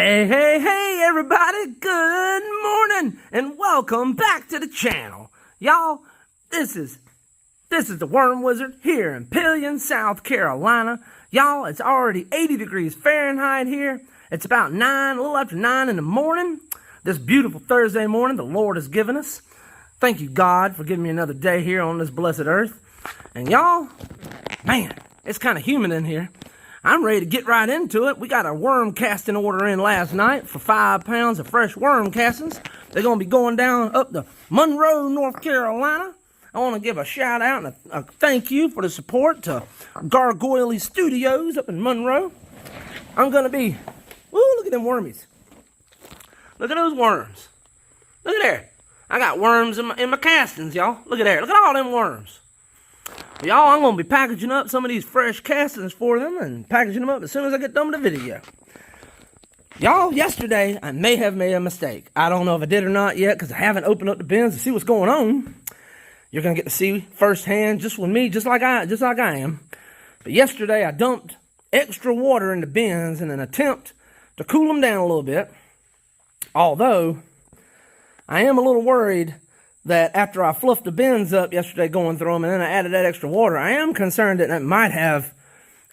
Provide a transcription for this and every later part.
Hey, hey, hey, everybody, good morning, and welcome back to the channel. Y'all, this is the Worm Wizard here in Pelion, South Carolina. Y'all, it's already 80 degrees Fahrenheit here. It's about 9, a little after 9 in the morning. This beautiful Thursday morning the Lord has given us. Thank you, God, for giving me another day here on this blessed earth. And y'all, man, it's kind of humid in here. I'm ready to get right into it. We got a worm casting order in last night for 5 pounds of fresh worm castings. They're going to be going down up to Monroe, North Carolina. I want to give a shout out and a thank you for the support to Gargoyle Studios up in Monroe. I'm going to be, woo, look at them wormies. Look at those worms. Look at there. I got worms in my castings, y'all. Look at there. Look at all them worms. Y'all, I'm going to be packaging up some of these fresh castings for them and packaging them up as soon as I get done with the video. Y'all, yesterday, I may have made a mistake. I don't know if I did or not yet because I haven't opened up the bins to see what's going on. You're going to get to see firsthand just with me, just like I am. But yesterday, I dumped extra water in the bins in an attempt to cool them down a little bit. Although, I am a little worried that after I fluffed the bins up yesterday going through them and then I added that extra water, I am concerned that it might have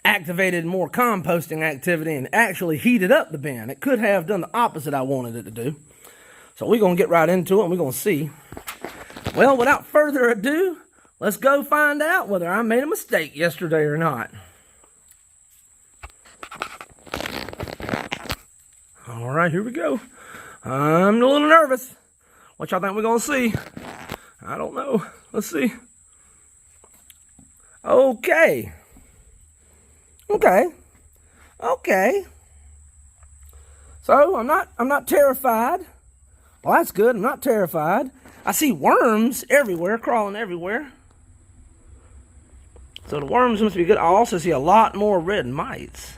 activated more composting activity and actually heated up the bin. It could have done the opposite I wanted it to do. So we're going to get right into it and we're going to see. Well, without further ado, let's go find out whether I made a mistake yesterday or not. All right, here we go. I'm a little nervous. What y'all think we're going to see? I don't know. Let's see. Okay. So, I'm not terrified. Well, that's good. I'm not terrified. I see worms everywhere, crawling everywhere. So the worms must be good. I also see a lot more red mites.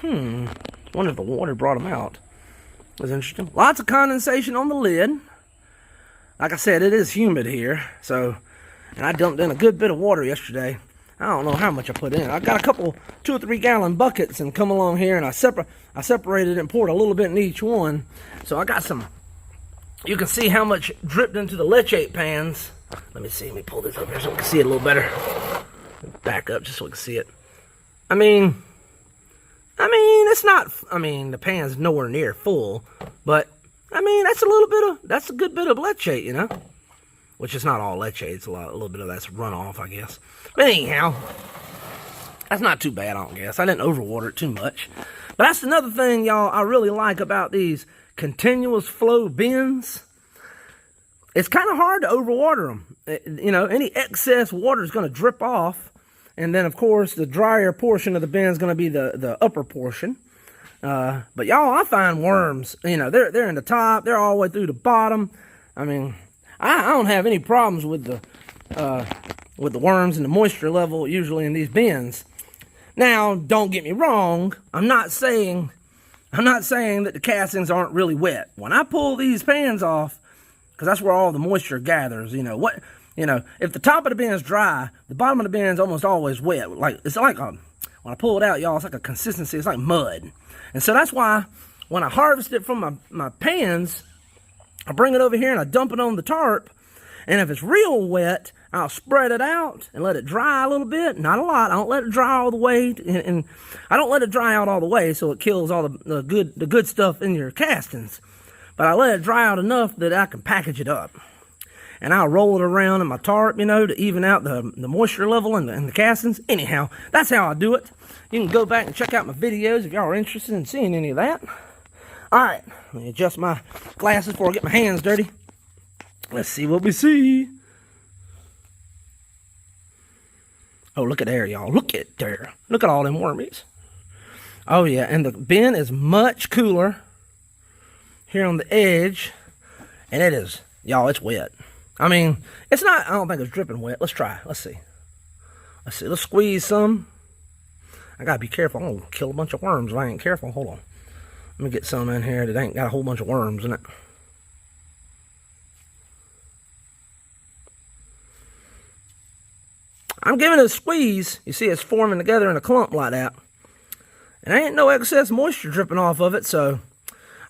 Wonder if the water brought them out. That's interesting. Lots of condensation on the lid. Like I said, it is humid here. So, and I dumped in a good bit of water yesterday. I don't know how much I put in. I got a couple 2 or 3 gallon buckets and come along here and I separated and poured a little bit in each one. So I got some. You can see how much dripped into the LEACHATE pans. Let me see. Let me pull this over here so we can see it a little better. Back up just so we can see it. I mean, it's not, the pan's nowhere near full, but, that's a good bit of leachate, you know? Which is not all leachate, it's a little bit of that's runoff, I guess. But anyhow, that's not too bad, I don't guess. I didn't overwater it too much. But that's another thing, y'all, I really like about these continuous flow bins. It's kind of hard to overwater them. You know, any excess water is going to drip off. And then, of course, the drier portion of the bin is going to be the upper portion. But y'all, I find worms, you know, they're in the top. They're all the way through the bottom. I mean, I don't have any problems with the worms and the moisture level usually in these bins. Now, don't get me wrong. I'm not saying that the castings aren't really wet. When I pull these pans off, because that's where all the moisture gathers, you know, if the top of the bin is dry, the bottom of the bin is almost always wet. It's like when I pull it out, y'all, it's like a consistency. It's like mud. And so that's why when I harvest it from my pans, I bring it over here and I dump it on the tarp. And if it's real wet, I'll spread it out and let it dry a little bit. Not a lot. I don't let it dry all the way. And I don't let it dry out all the way so it kills all the good stuff in your castings. But I let it dry out enough that I can package it up. And I'll roll it around in my tarp, you know, to even out the moisture level in the castings. Anyhow, that's how I do it. You can go back and check out my videos if y'all are interested in seeing any of that. Alright, let me adjust my glasses before I get my hands dirty. Let's see what we see. Oh, look at there, y'all. Look at there. Look at all them wormies. Oh, yeah, and the bin is much cooler here on the edge. And it is, y'all, it's wet. I mean, it's not, I don't think it's dripping wet. Let's try. Let's see. Let's squeeze some. I gotta be careful. I'm gonna kill a bunch of worms if I ain't careful. Hold on. Let me get some in here that ain't got a whole bunch of worms in it. I'm giving it a squeeze. You see it's forming together in a clump like that. And there ain't no excess moisture dripping off of it, so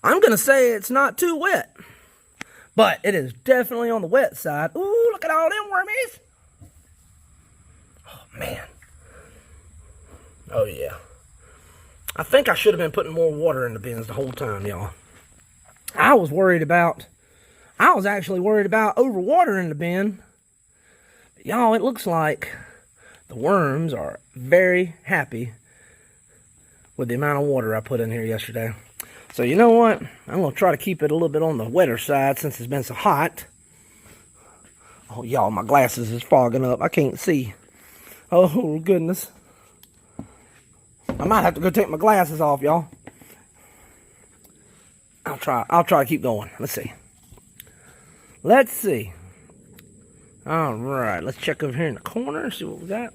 I'm going to say it's not too wet. But it is definitely on the wet side. Ooh, look at all them wormies. Oh, man. Oh, yeah. I think I should have been putting more water in the bins the whole time, y'all. I was actually worried about overwatering the bin. Y'all, it looks like the worms are very happy with the amount of water I put in here yesterday. So you know what? I'm going to try to keep it a little bit on the wetter side since it's been so hot. Oh, y'all, my glasses is fogging up. I can't see. Oh, goodness. I might have to go take my glasses off, y'all. I'll try to keep going. Let's see. All right, let's check over here in the corner, see what we got.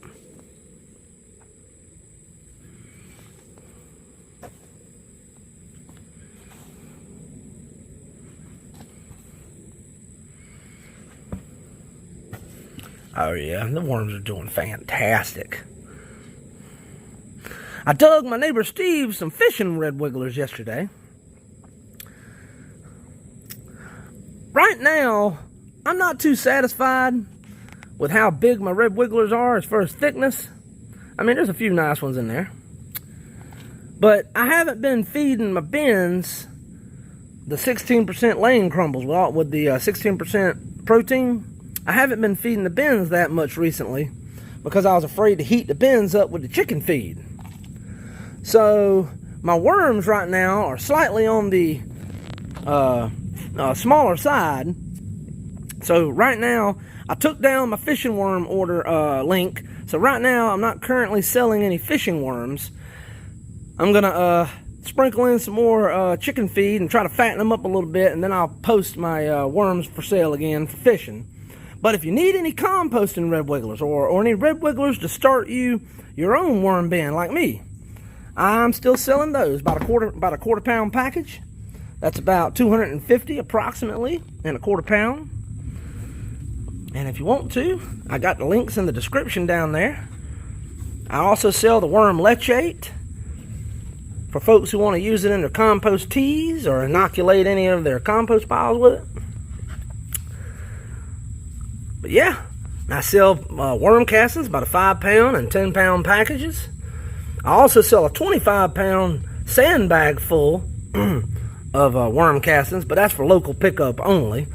Oh yeah, the worms are doing fantastic. I dug my neighbor Steve some fishing red wigglers yesterday. Right now, I'm not too satisfied with how big my red wigglers are as far as thickness. I mean, there's a few nice ones in there. But I haven't been feeding my bins the 16% laying crumbles with the 16% protein. I haven't been feeding the bins that much recently because I was afraid to heat the bins up with the chicken feed. So my worms right now are slightly on the smaller side. So right now I took down my fishing worm order link. So right now I'm not currently selling any fishing worms. I'm gonna sprinkle in some more chicken feed and try to fatten them up a little bit, and then I'll post my worms for sale again for fishing. But if you need any composting red wigglers or any red wigglers to start your own worm bin like me, I'm still selling those about a quarter pound package. That's about 250 approximately in a quarter pound. And if you want to, I got the links in the description down there. I also sell the WormLEACHATE for folks who want to use it in their compost teas or inoculate any of their compost piles with it. But yeah, I sell worm castings, about a 5 pound and 10 pound packages. I also sell a 25 pound sandbag full of worm castings, but that's for local pickup only.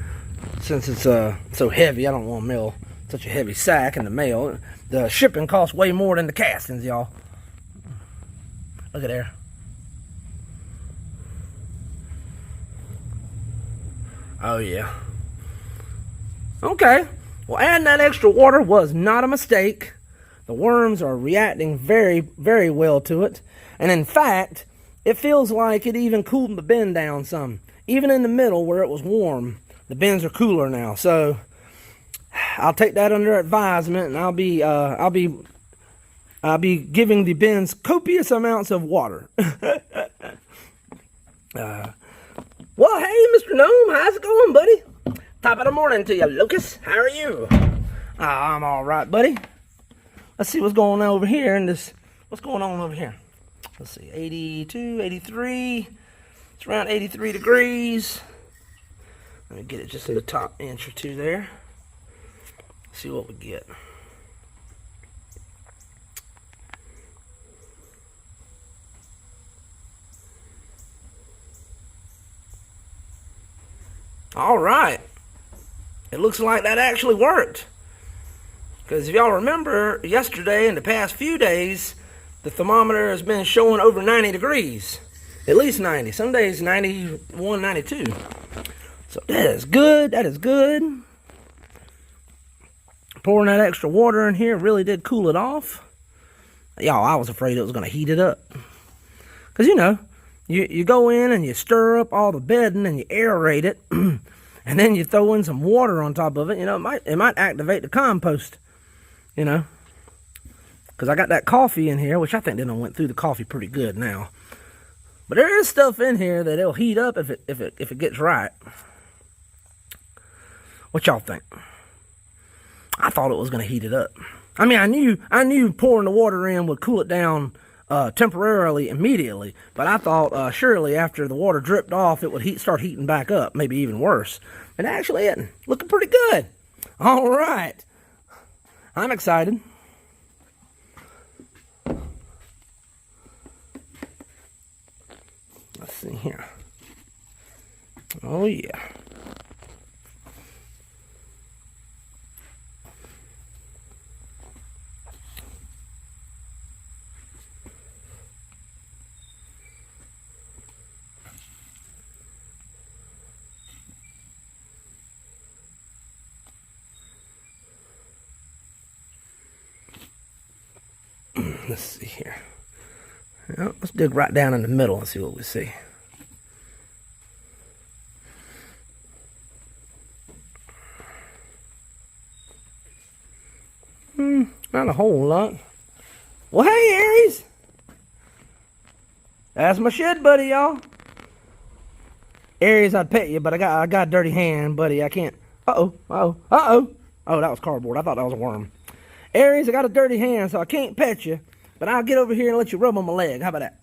Since it's so heavy, I don't want to mail such a heavy sack in the mail. The shipping costs way more than the castings, y'all. Look at there. Oh yeah. Okay. Well, adding that extra water was not a mistake. The worms are reacting very, very well to it. And in fact, it feels like it even cooled the bin down some. Even in the middle where it was warm, the bins are cooler now. So I'll take that under advisement, and I'll be giving the bins copious amounts of water. Well, hey, Mr. Gnome, how's it going, buddy? Top of the morning to you, Lucas. How are you? I'm all right, buddy. Let's see what's going on over here in this. What's going on over here? Let's see, 82, 83. It's around 83 degrees. Let me get it just in the top inch or two there. See what we get. All right. It looks like that actually worked. Because if y'all remember, yesterday and the past few days, the thermometer has been showing over 90 degrees. At least 90. Some days 91, 92. So that is good. That is good. Pouring that extra water in here really did cool it off. Y'all, I was afraid it was going to heat it up. Because, you know, you go in and you stir up all the bedding and you aerate it. And then you throw in some water on top of it. You know, it might activate the compost. You know. Because I got that coffee in here, which I think they done went through the coffee pretty good now. But there is stuff in here that it'll heat up if it gets right. What y'all think? I thought it was going to heat it up. I mean, I knew pouring the water in would cool it down temporarily immediately. But I thought surely after the water dripped off, it would start heating back up, maybe even worse. It actually isn't. Looking pretty good. All right. I'm excited. Let's see here. Oh, yeah. Let's see here. Well, let's dig right down in the middle and see what we see. Not a whole lot. Well, hey, Aries. That's my shed buddy, y'all. Aries, I'd pet you, but I got a dirty hand, buddy. I can't. Uh-oh. Oh, that was cardboard. I thought that was a worm. Aries, I got a dirty hand, so I can't pet you. But I'll get over here and let you rub on my leg. How about that?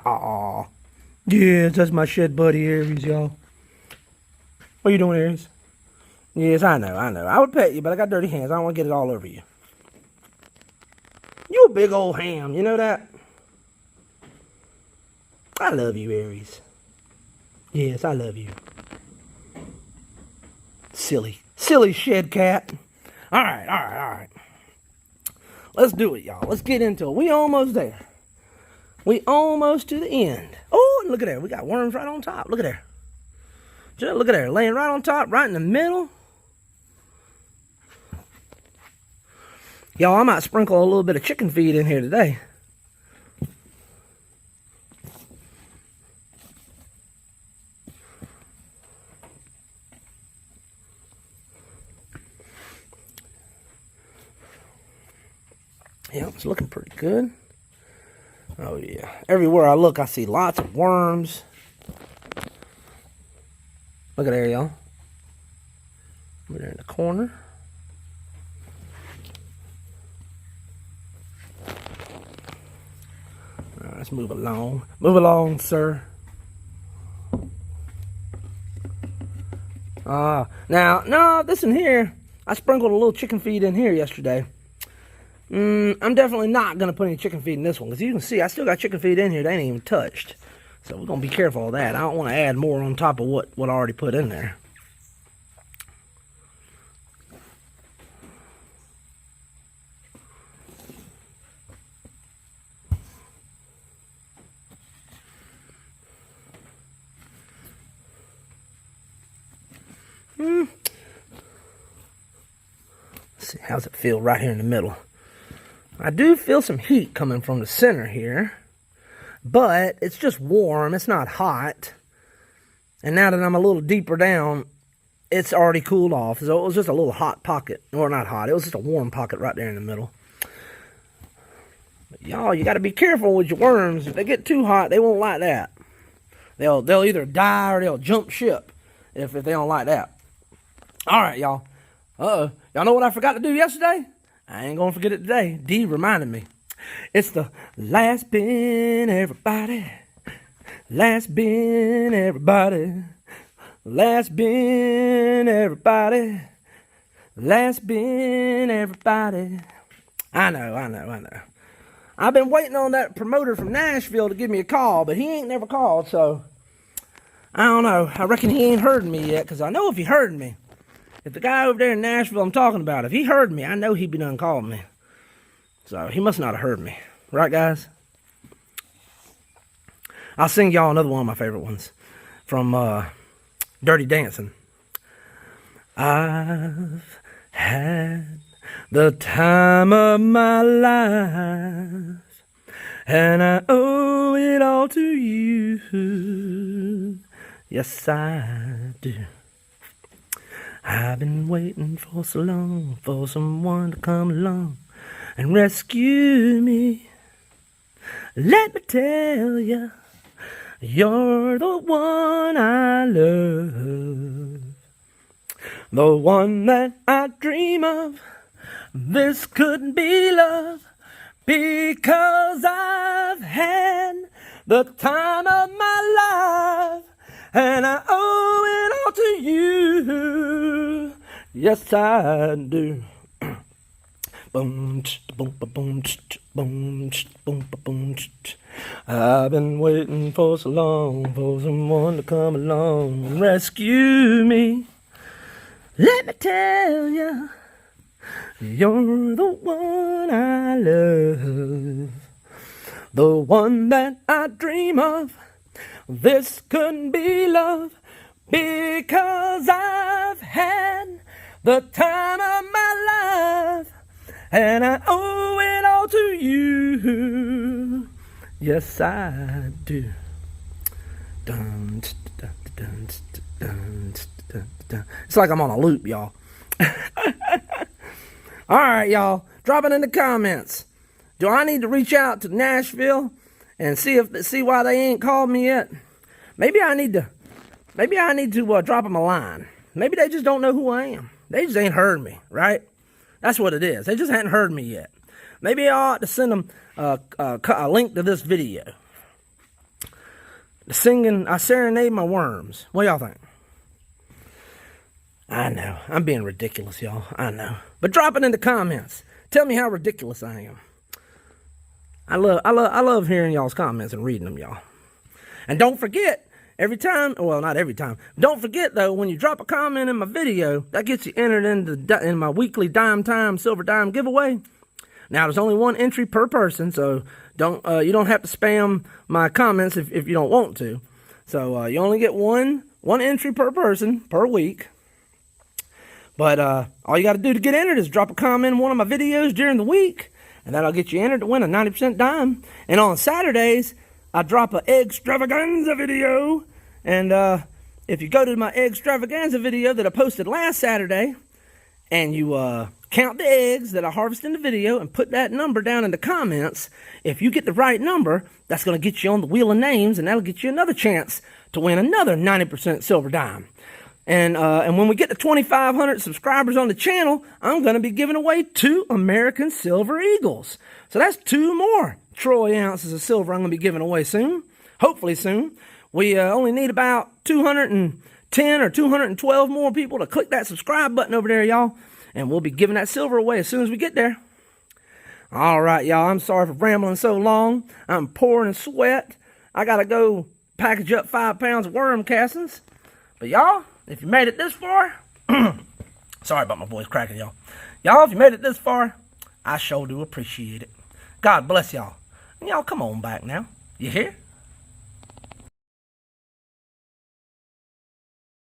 Aw. Yes, that's my shed buddy, Aries, y'all. What you doing, Aries? Yes, I know. I would pet you, but I got dirty hands. I don't want to get it all over you. You a big old ham, you know that? I love you, Aries. Yes, I love you. Silly shed cat. All right. Let's do it, y'all. Let's get into it. We almost there. We almost to the end. Oh, and look at there. We got worms right on top. Look at there. Just look at there. Laying right on top, right in the middle. Y'all, I might sprinkle a little bit of chicken feed in here today. Yeah, it's looking pretty good. Oh, yeah. Everywhere I look, I see lots of worms. Look at there, y'all. Over there in the corner. All right, let's move along. Move along, sir. Now, no, this in here, I sprinkled a little chicken feed in here yesterday. I'm definitely not going to put any chicken feed in this one. Because you can see, I still got chicken feed in here. They ain't even touched. So we're going to be careful of that. I don't want to add more on top of what I already put in there. Let's see, how's it feel right here in the middle? I do feel some heat coming from the center here, but it's just warm. It's not hot. And now that I'm a little deeper down, it's already cooled off. So it was just a little hot pocket. Or not hot. It was just a warm pocket right there in the middle. But y'all, you got to be careful with your worms. If they get too hot, they won't like that. They'll either die or they'll jump ship if they don't like that. All right, y'all. Y'all know what I forgot to do yesterday? I ain't gonna forget it today. Dee reminded me. It's the last bin, everybody. Last bin, everybody. Last bin, everybody. Last bin, everybody. I know. I've been waiting on that promoter from Nashville to give me a call, but he ain't never called, so I don't know. I reckon he ain't heard me yet, because I know if he heard me, if the guy over there in Nashville I'm talking about, if he heard me, I know he'd be done calling me. So he must not have heard me. Right, guys? I'll sing y'all another one of my favorite ones from Dirty Dancing. I've had the time of my life, and I owe it all to you. Yes, I do. I've been waiting for so long for someone to come along and rescue me. Let me tell you, you're the one I love, the one that I dream of. This couldn't be love, Because I've had the time of my life, and I owe it all to you. Yes, I do. Boom, boom, boom, boom, boom, boom. I've been waiting for so long for someone to come along and rescue me. Let me tell you, you're the one I love, the one that I dream of. This couldn't be love, because I've had the time of my life, and I owe it all to you. Yes, I do. Dun, dun, dun, dun, dun, dun. It's like I'm on a loop, y'all. All right, y'all. Drop it in the comments. Do I need to reach out to Nashville and see why they ain't called me yet? Maybe I need to drop them a line. Maybe they just don't know who I am. They just ain't heard me, right? That's what it is. They just hadn't heard me yet. Maybe I ought to send them a link to this video. I serenade my worms. What y'all think? I know. I'm being ridiculous, y'all. I know. But drop it in the comments. Tell me how ridiculous I am. I love hearing y'all's comments and reading them, y'all. And don't forget, every time, well, not every time, don't forget, though, when you drop a comment in my video, that gets you entered in my weekly Dime Time Silver Dime giveaway. Now, there's only one entry per person, so you don't have to spam my comments if you don't want to. So you only get one entry per person per week. But all you got to do to get entered is drop a comment in one of my videos during the week, and that'll get you entered to win a 90% dime. And on Saturdays, I drop an extravaganza video. And if you go to my extravaganza video that I posted last Saturday, and you count the eggs that I harvest in the video and put that number down in the comments, if you get the right number, that's going to get you on the wheel of names, and that'll get you another chance to win another 90% silver dime. And when we get to 2,500 subscribers on the channel, I'm going to be giving away 2 American Silver Eagles. So that's 2 more troy ounces of silver I'm going to be giving away soon. Hopefully soon. We only need about 210 or 212 more people to click that subscribe button over there, y'all. And we'll be giving that silver away as soon as we get there. All right, y'all. I'm sorry for rambling so long. I'm pouring sweat. I got to go package up 5 pounds of worm castings. But y'all, if you made it this far, sorry about my voice cracking, y'all. Y'all, if you made it this far, I sure do appreciate it. God bless y'all. And y'all, come on back now. You hear?